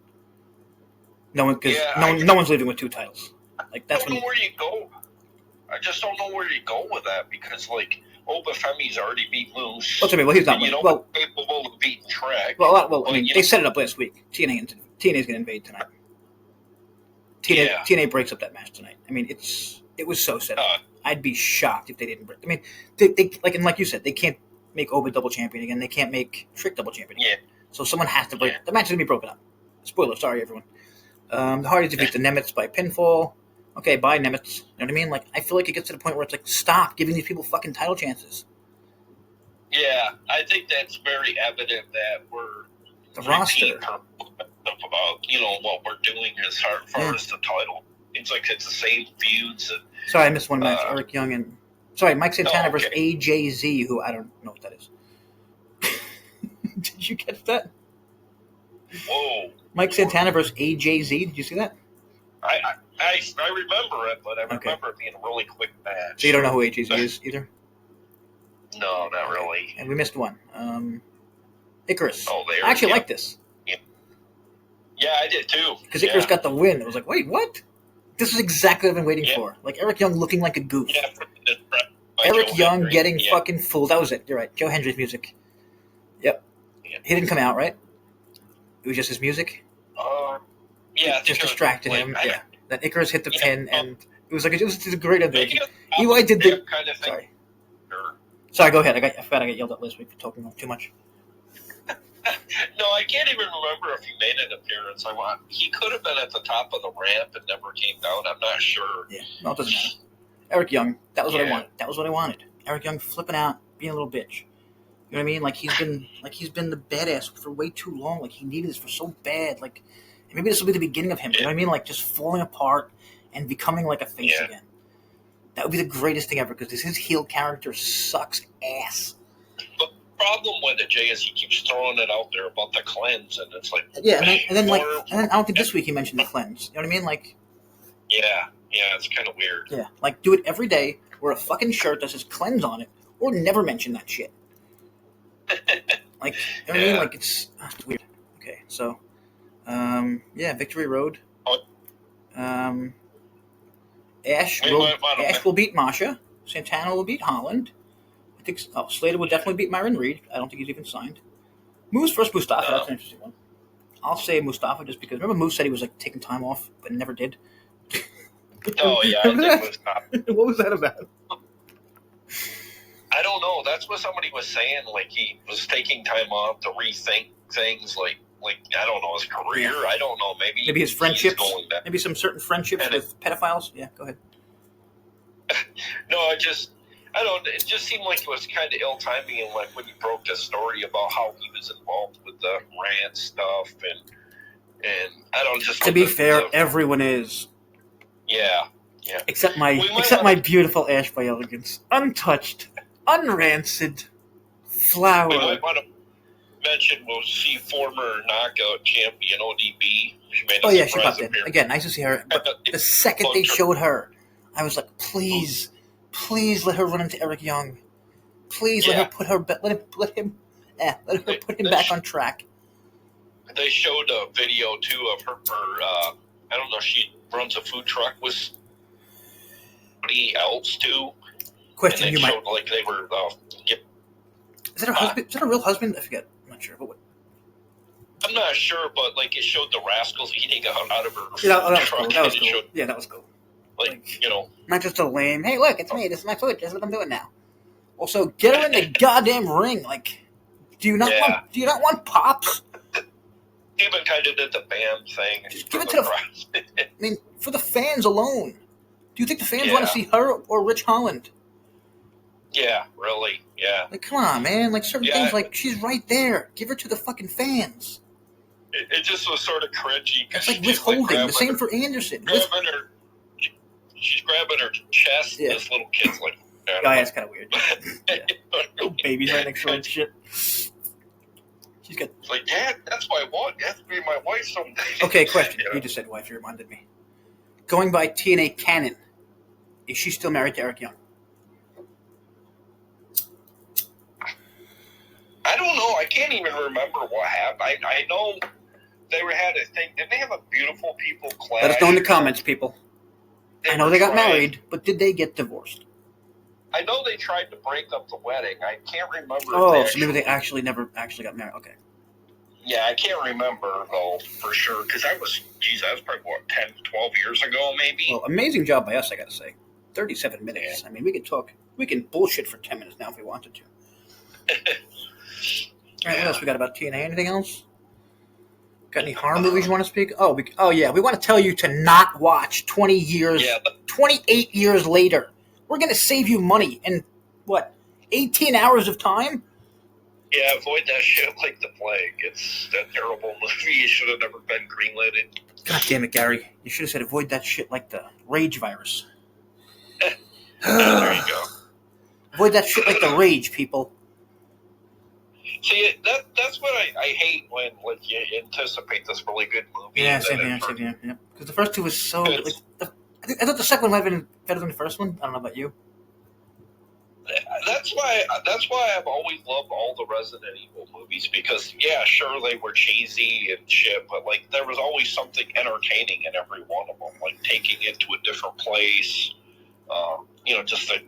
[SPEAKER 1] I mean. No one's leaving with two titles. Like that's
[SPEAKER 2] I don't know where you go. I just don't know where you go with that because Oba Femi's already beat Moose.
[SPEAKER 1] Well, he's not.
[SPEAKER 2] Capable of beating Trick.
[SPEAKER 1] They set it up last week. TNA's going to invade tonight. TNA breaks up that match tonight. I mean, it was so set up. I'd be shocked if they didn't break. I mean, they like you said, they can't make Oba double champion again. They can't make Trick double champion again. Yeah. So someone has to break. The match is going to be broken up. Spoiler, sorry everyone. The Hardys defeat the Nemitz by pinfall. Okay, bye Nemitz. You know what I mean? Like, I feel like it gets to the point where it's like, stop giving these people fucking title chances.
[SPEAKER 2] Yeah, I think that's very evident that we're
[SPEAKER 1] the roster
[SPEAKER 2] about what we're doing as far as the title. It's like it's the same feuds.
[SPEAKER 1] Sorry, I missed one match. Eric Young and Mike Santana versus AJZ, who I don't know what that is. Did you catch that?
[SPEAKER 2] Whoa!
[SPEAKER 1] Mike Santana versus AJZ. Did you see that?
[SPEAKER 2] I remember it, but I remember it being a really quick match.
[SPEAKER 1] So you don't know who AJZ is either?
[SPEAKER 2] No, not really.
[SPEAKER 1] And we missed one. Icarus.
[SPEAKER 2] Oh, there.
[SPEAKER 1] I actually like this.
[SPEAKER 2] Yeah, I did too.
[SPEAKER 1] Because Icarus got the win. I was like, wait, what? This is exactly what I've been waiting for. Like Eric Young looking like a goof.
[SPEAKER 2] Yeah,
[SPEAKER 1] Eric Young getting fucking fooled. That was it. You're right. Joe Hendry's music. Yep. Yeah. He didn't come out, right? It was just his music?
[SPEAKER 2] Yeah.
[SPEAKER 1] It just distracted him. Yeah. That Icarus hit the pin, and it was a great ending. Eli did the
[SPEAKER 2] kind of thing.
[SPEAKER 1] Sorry. Sorry, go ahead. I forgot I got yelled at last week for talking too much.
[SPEAKER 2] No, I can't even remember if he made an appearance. He could have been at the top of the ramp and never came down. I'm not sure.
[SPEAKER 1] Yeah, no, it doesn't matter. Eric Young, that was what I wanted. That was what I wanted. Eric Young flipping out, being a little bitch. You know what I mean? Like he's been the badass for way too long. Like he needed this for so bad. Like maybe this will be the beginning of him. You know what I mean? Like just falling apart and becoming like a face again. That would be the greatest thing ever because his heel character sucks ass.
[SPEAKER 2] But the problem with it, Jay, is he keeps throwing it out there about the cleanse, and it's like
[SPEAKER 1] and then I don't think this week he mentioned the cleanse. You know what I mean? Like
[SPEAKER 2] yeah, it's kind of weird.
[SPEAKER 1] Yeah, like do it every day. Wear a fucking shirt that says cleanse on it, or never mention that shit. Like you know what I mean? Like it's weird. Okay, so Victory Road. Ash will beat Masha. Santana will beat Holland. I think Slater will definitely beat Myron Reed. I don't think he's even signed. Moose versus Mustafa. That's an interesting one. I'll say Mustafa just because remember Moose said he was like taking time off but never did.
[SPEAKER 2] Oh yeah, I think Mustafa.
[SPEAKER 1] What was that about?
[SPEAKER 2] I don't know. That's what somebody was saying. Like he was taking time off to rethink things. Like like, I don't know, his career.
[SPEAKER 1] Yeah.
[SPEAKER 2] I don't know.
[SPEAKER 1] Maybe his friendships. Maybe some certain friendships with pedophiles. Yeah, go ahead.
[SPEAKER 2] No, it just seemed like it was kind of ill timing, and like when you broke the story about how he was involved with the rant stuff, and I don't just.
[SPEAKER 1] To be fair, everyone is.
[SPEAKER 2] Yeah.
[SPEAKER 1] Except my beautiful Ash by Elegance, untouched, unrancid, flower.
[SPEAKER 2] We might want to mention we'll see former knockout champion ODB.
[SPEAKER 1] She popped in again. Nice to see her. But the second they showed her, I was like, please let her run into Eric Young. Please let her put her let him put him back on track.
[SPEAKER 2] They showed a video too of her. I don't know. She runs a food truck with somebody else too.
[SPEAKER 1] Question:
[SPEAKER 2] and they showed like they were.
[SPEAKER 1] Is that her husband? Is that a real husband? I forget. I'm not sure. But what?
[SPEAKER 2] I'm not sure, but like it showed the rascals eating out of her
[SPEAKER 1] food truck. That was cool. Yeah, that was cool.
[SPEAKER 2] Like,
[SPEAKER 1] not just a lame, hey, look, it's me, this is my food, this is what I'm doing now. Also, get her in the goddamn ring. Like, do you not want pops?
[SPEAKER 2] Even kind of did the band thing.
[SPEAKER 1] Just give it to the I mean, for the fans alone. Do you think the fans want to see her or Rich Holland?
[SPEAKER 2] Yeah, really, yeah.
[SPEAKER 1] Like, come on, man. Like, certain things, like, she's right there. Give her to the fucking fans.
[SPEAKER 2] It just was sort of cringy.
[SPEAKER 1] It's like withholding. The same for Anderson.
[SPEAKER 2] She's grabbing her chest.
[SPEAKER 1] Yeah.
[SPEAKER 2] This little kid's like,
[SPEAKER 1] that's kind of weird. Little babies right next to her and shit. She's got.
[SPEAKER 2] It's like, Dad, that's my wife. That's be my wife someday.
[SPEAKER 1] Okay, question. You just said wife. You reminded me. Going by TNA canon, is she still married to Eric Young?
[SPEAKER 2] I don't know. I can't even remember what happened. I know they had a thing. Did they have a beautiful people clash?
[SPEAKER 1] Let us know in the comments, people. I know they got married, but did they get divorced?
[SPEAKER 2] I know they tried to break up the wedding. I can't remember.
[SPEAKER 1] Oh, so maybe they actually never got married. Okay.
[SPEAKER 2] Yeah, I can't remember, though, for sure, because that was probably, 10, 12 years ago, maybe?
[SPEAKER 1] Well, amazing job by us, I got to say. 37 minutes. Yeah. I mean, we can bullshit for 10 minutes now if we wanted to. All right, what else we got about TNA? Anything else? Got any horror movies you want to speak? We want to tell you to not watch 28 years later. We're going to save you money in, 18 hours of time?
[SPEAKER 2] Yeah, avoid that shit like the plague. It's a terrible movie. It should have never been greenlit.
[SPEAKER 1] God damn it, Gary. You should have said avoid that shit like the rage virus.
[SPEAKER 2] There you go.
[SPEAKER 1] Avoid that shit like the rage, people.
[SPEAKER 2] See, that's what I hate when you anticipate this really good movie.
[SPEAKER 1] Yeah, same here. Because the first two was so good. I thought the second one might have been better than the first one. I don't know about you.
[SPEAKER 2] That's why I've always loved all the Resident Evil movies, because sure, they were cheesy and shit, but like there was always something entertaining in every one of them, like taking it to a different place. Just to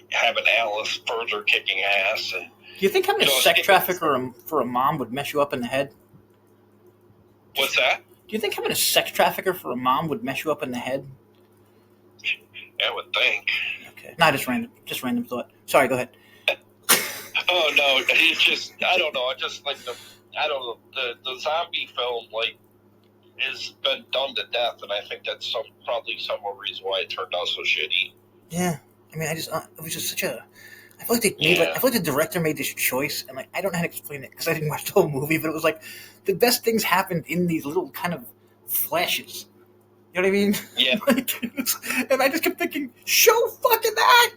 [SPEAKER 2] have an Alice further kicking ass. And
[SPEAKER 1] do you think having a sex trafficker for a mom would mess you up in the head?
[SPEAKER 2] What's that?
[SPEAKER 1] Do you think having a sex trafficker for a mom would mess you up in the head?
[SPEAKER 2] I would think.
[SPEAKER 1] Okay. Not just random thought. Sorry, go ahead.
[SPEAKER 2] Oh no, it's just I don't know. I just like the zombie film has been done to death, and I think that's probably some of the reason why it turned out so shitty.
[SPEAKER 1] Yeah, I mean, it was just such a. I feel like I feel like the director made this choice, and I don't know how to explain it because I didn't watch the whole movie, but it was like the best things happened in these little kind of flashes. You know what I mean?
[SPEAKER 2] Yeah.
[SPEAKER 1] And I just kept thinking, show fucking that.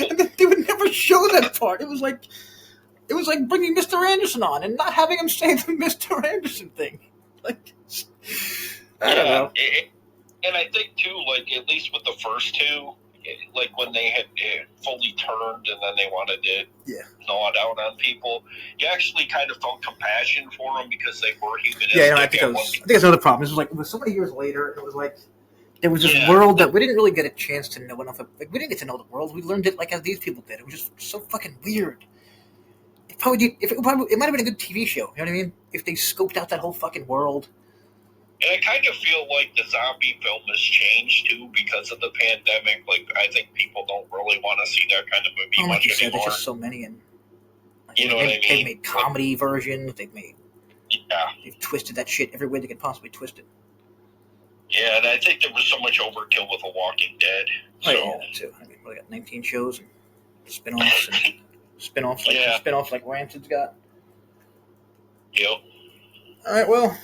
[SPEAKER 1] And then they would never show that part. It was like bringing Mr. Anderson on and not having him say the Mr. Anderson thing. Like, I don't know.
[SPEAKER 2] And I think too, at least with the first two, when they had fully turned and then they wanted to gnaw it out on people, you actually kind of felt compassion for them because they were humanistic.
[SPEAKER 1] Yeah, I think that's another problem. It was so many years later, and it was like there was this world that we didn't really get a chance to know enough of. Like, we didn't get to know the world. We learned it as these people did. It was just so fucking weird. It might have been a good TV show. You know what I mean? If they scoped out that whole fucking world.
[SPEAKER 2] And I kind of feel like the zombie film has changed, too, because of the pandemic. I think people don't really want to see that kind of movie much anymore.
[SPEAKER 1] There's just so many. And
[SPEAKER 2] you know what I mean?
[SPEAKER 1] They've made comedy versions. They've made
[SPEAKER 2] Yeah.
[SPEAKER 1] They've twisted that shit every way they could possibly twist it.
[SPEAKER 2] Yeah, and I think there was so much overkill with The Walking Dead. So.
[SPEAKER 1] Oh, yeah, that too. I mean, we got 19 shows and spin-offs like Rancid's got.
[SPEAKER 2] Yep.
[SPEAKER 1] All right, well,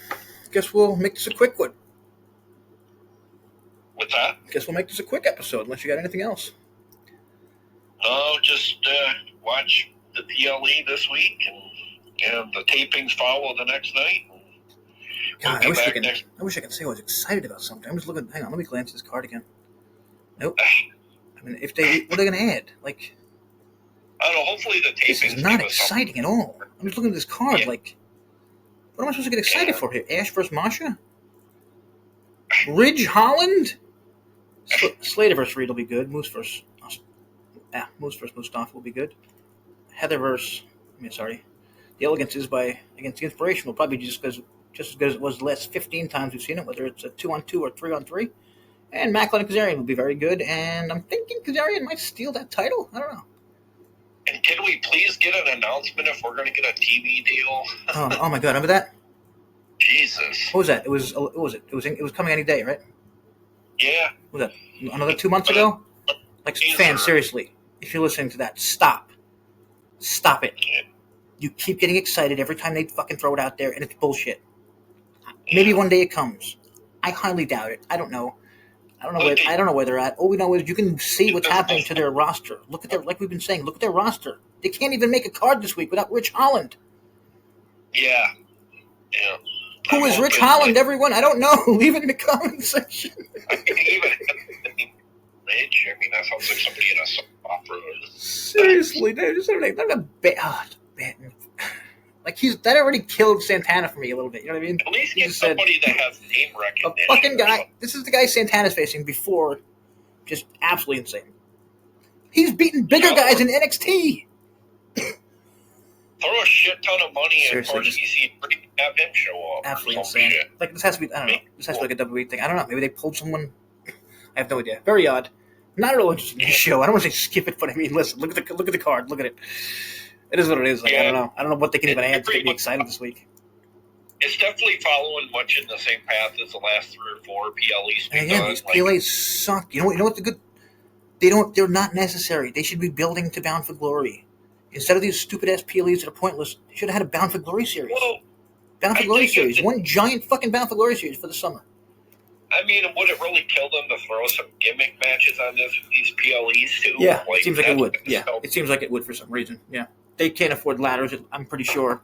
[SPEAKER 1] guess we'll make this a quick one.
[SPEAKER 2] What's that?
[SPEAKER 1] Guess we'll make this a quick episode, unless you got anything else.
[SPEAKER 2] Oh, just watch the PLE this week, and the tapings follow the next night.
[SPEAKER 1] God, I wish I could say I was excited about something. I'm just looking. Hang on, let me glance at this card again. Nope. I mean, what are they going to add? Like,
[SPEAKER 2] I don't know. Hopefully, the tapings.
[SPEAKER 1] This is not exciting at all. I'm just looking at this card. Yeah. Like, what am I supposed to get excited for here? Ash versus Masha? Ridge Holland? Slater versus Reed will be good. Moose versus Mustafa will be good. Heather versus. The Elegance is against the Inspiration will probably be just as good as it was the last 15 times we've seen it, whether it's a 2-on-2 or 3-on-3. And Macklin and Kazarian will be very good, and I'm thinking Kazarian might steal that title. I don't know.
[SPEAKER 2] And can we please get an announcement if we're going to get a TV deal?
[SPEAKER 1] Oh my God! Remember that?
[SPEAKER 2] Jesus.
[SPEAKER 1] What was that? It was coming any day, right?
[SPEAKER 2] Yeah.
[SPEAKER 1] What was that? Another 2 months ago? Like, fans, seriously, if you're listening to that, stop it. Yeah. You keep getting excited every time they fucking throw it out there, and it's bullshit. Maybe one day it comes. I highly doubt it. I don't know. I don't know where they're at. All we know is you can see what's happening to their roster. Look at like we've been saying, look at their roster. They can't even make a card this week without Rich Holland.
[SPEAKER 2] Yeah. Yeah.
[SPEAKER 1] Who is Rich Holland, everyone? I don't know. Leave it in the comment section.
[SPEAKER 2] Even Rich, I mean, that sounds like somebody in a soap opera.
[SPEAKER 1] Seriously, they're a bad. Like, that already killed Santana for me a little bit. You know what I mean?
[SPEAKER 2] At least get somebody that has name recognition.
[SPEAKER 1] A fucking guy. This is the guy Santana's facing before. Just absolutely insane. He's beaten bigger guys in NXT.
[SPEAKER 2] Throw a shit ton of money at RCC and have him show up.
[SPEAKER 1] Absolutely insane. Shit. Like, this has to be, I don't know. This has to be like a WWE thing. I don't know. Maybe they pulled someone. I have no idea. Very odd. Not at all interested in the show. I don't want to say skip it, but I mean, listen. Look at the card. Look at it. It is what it is. Like, I don't know. I don't know what they can even add to get me excited this week.
[SPEAKER 2] It's definitely following much in the same path as the last 3 or 4 PLEs.
[SPEAKER 1] And again, these PLEs suck. You know what the good? They're not necessary. They should be building to Bound for Glory. Instead of these stupid ass PLEs that are pointless, they should have had a Bound for Glory series. Whoa. Bound for Glory series. One giant fucking Bound for Glory series for the summer.
[SPEAKER 2] I mean, would it really kill them to throw some gimmick matches on these PLEs too?
[SPEAKER 1] Yeah, it seems like it would. Yeah, it seems like it would for some reason. Yeah. They can't afford ladders. I'm pretty sure.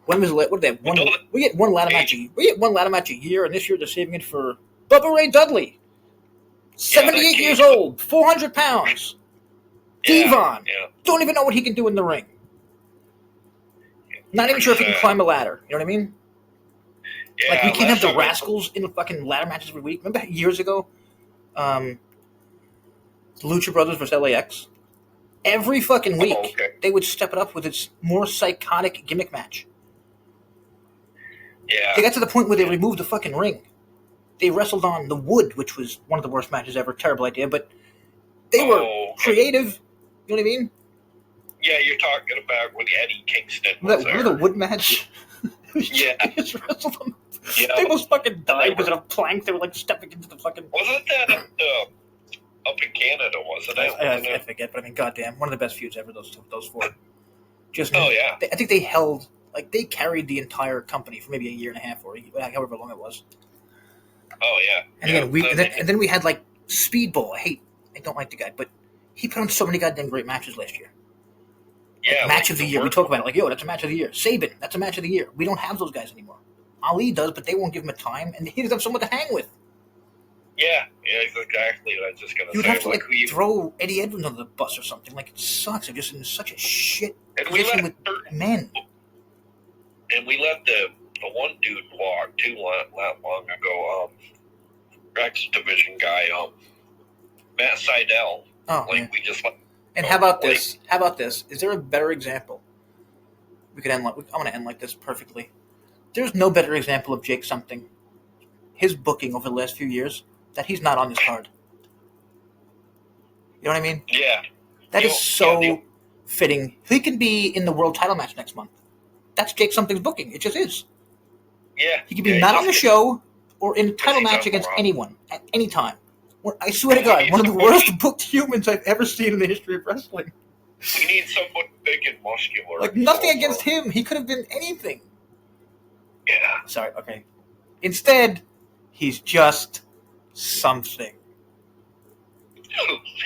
[SPEAKER 1] When was what did they have? We get one ladder match. We get one ladder match a year, and this year they're saving it for Bubba Ray Dudley, 78 years old, 400 pounds. Devon, don't even know what he can do in the ring. Not even sure if he can climb a ladder. You know what I mean? Yeah, like, we can't have the Rascals in the fucking ladder matches every week. Remember years ago, Lucha Brothers versus LAX. Every fucking week, they would step it up with its more psychotic gimmick match.
[SPEAKER 2] Yeah.
[SPEAKER 1] They got to the point where they removed the fucking ring. They wrestled on the wood, which was one of the worst matches ever. Terrible idea, but they were creative. You know what I mean?
[SPEAKER 2] Yeah, you're talking about when Eddie Kingston was there.
[SPEAKER 1] Remember the wood match?
[SPEAKER 2] Yeah.
[SPEAKER 1] They just wrestled them. Yeah. They almost fucking died because of a plank. They were like stepping into the fucking...
[SPEAKER 2] Wasn't that up in Canada, wasn't it?
[SPEAKER 1] I forget, but I mean, goddamn, one of the best feuds ever, those 4. Just,
[SPEAKER 2] yeah.
[SPEAKER 1] I think they held, like, they carried the entire company for maybe a year and a half or however long it was.
[SPEAKER 2] Oh, yeah.
[SPEAKER 1] And again, and then we had, like, Speedball. I don't like the guy, but he put on so many goddamn great matches last year.
[SPEAKER 2] Yeah.
[SPEAKER 1] Match of the year. We talk about it, like, yo, that's a match of the year. Sabin, that's a match of the year. We don't have those guys anymore. Ali does, but they won't give him a time, and he doesn't have someone to hang with.
[SPEAKER 2] Yeah, exactly what I was just going to say.
[SPEAKER 1] You'd have to, like, throw Eddie Edwards under the bus or something. Like, it sucks. They're just in such a shit position with men.
[SPEAKER 2] And we let the one dude walk, too, not long ago. Rex Division guy, Matt Seidel.
[SPEAKER 1] Oh,
[SPEAKER 2] like, we just let...
[SPEAKER 1] And how about this? How about this? Is there a better example? We could end like... I want to end like this perfectly. There's no better example of Jake something. His booking over the last few years... that he's not on this card. You know what I mean?
[SPEAKER 2] Yeah.
[SPEAKER 1] That is so fitting. He can be in the world title match next month. That's Jake Something's booking. It just is.
[SPEAKER 2] Yeah.
[SPEAKER 1] He could be not on the show or in a title match against anyone at any time. I swear to God, one of the worst booked humans I've ever seen in the history of wrestling.
[SPEAKER 2] We need somebody big and muscular.
[SPEAKER 1] Like, nothing against him. He could have been anything.
[SPEAKER 2] Yeah.
[SPEAKER 1] Sorry, okay. Instead, he's just something.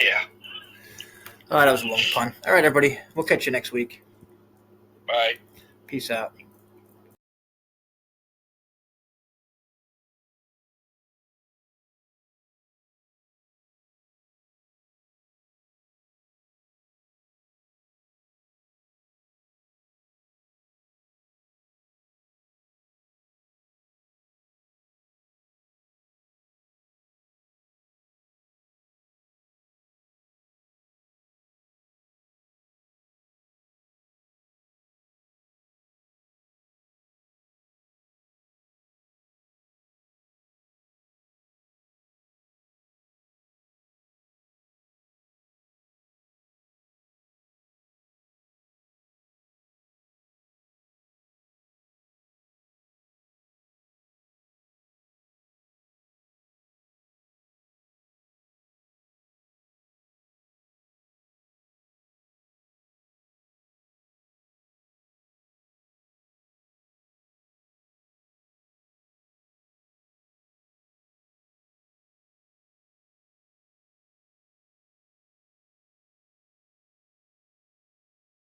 [SPEAKER 2] Yeah.
[SPEAKER 1] Oh, that was a long pun. All right, everybody. We'll catch you next week.
[SPEAKER 2] Bye.
[SPEAKER 1] Peace out.